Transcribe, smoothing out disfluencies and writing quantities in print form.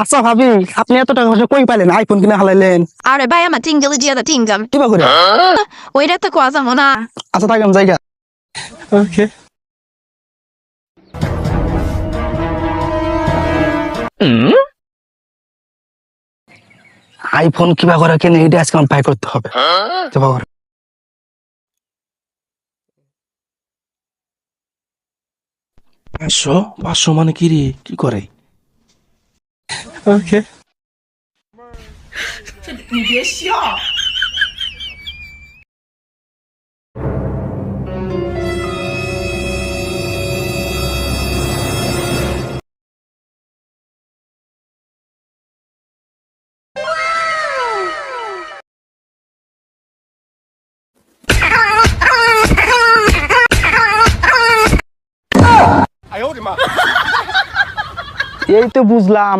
আচ্ছা ভাবি, আপনি এত টাকা পয়সা কই পাইলেন আইফোন কিনে হালাইলেন? আরে ভাই আমার টিঙ্গলি দিয়ে টিঙ্গম কিবা করে? ওইটা তো কোয়া যাবো না। আচ্ছা থাকেন জায়গা। ওকে। আইফোন কিবা করে কেন এইটা আজকে আমার বাই করতে হবে। কিবা করে। পাঁচশো পাঁচশো মানে কি রে, কি করে? ওকে। এই তো বুঝলাম